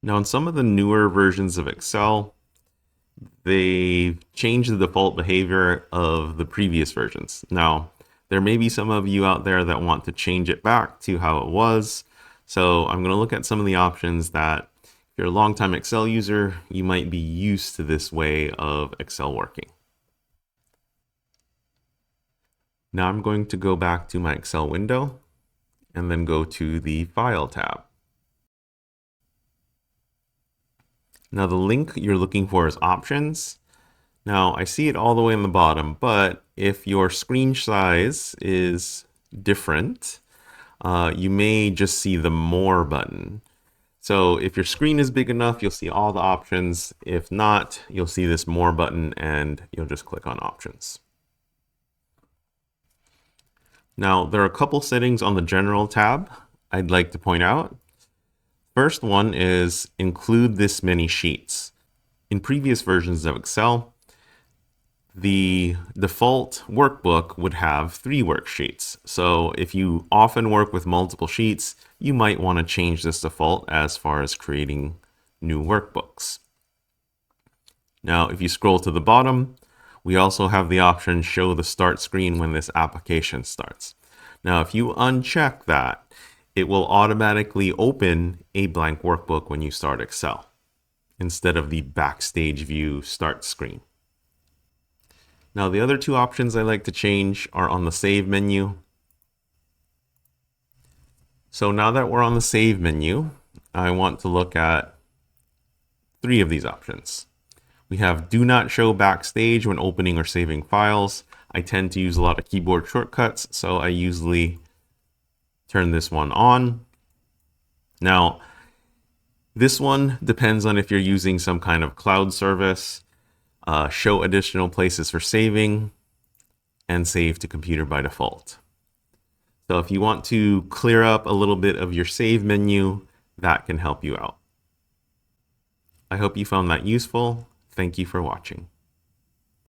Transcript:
Now, in some of the newer versions of Excel, they changed the default behavior of the previous versions. Now, there may be some of you out there that want to change it back to how it was. So I'm going to look at some of the options that if you're a longtime Excel user, you might be used to this way of Excel working. Now I'm going to go back to my Excel window and then go to the File tab. Now the link you're looking for is Options. Now I see it all the way in the bottom, but if your screen size is different, you may just see the More button. So if your screen is big enough, you'll see all the options. If not, you'll see this More button and you'll just click on Options. Now, there are a couple settings on the General tab I'd like to point out. First one is include this many sheets. In previous versions of Excel, the default workbook would have 3 worksheets. So if you often work with multiple sheets, you might want to change this default as far as creating new workbooks. Now, if you scroll to the bottom, we also have the option show the start screen when this application starts. Now, if you uncheck that, it will automatically open a blank workbook when you start Excel instead of the backstage view start screen. Now, the other 2 options I like to change are on the Save menu. So now that we're on the Save menu, I want to look at 3 of these options. We have Do Not Show Backstage when opening or saving files. I tend to use a lot of keyboard shortcuts, so I usually turn this one on. Now, this one depends on if you're using some kind of cloud service. Show additional places for saving, and save to computer by default. So if you want to clear up a little bit of your save menu, that can help you out. I hope you found that useful. Thank you for watching.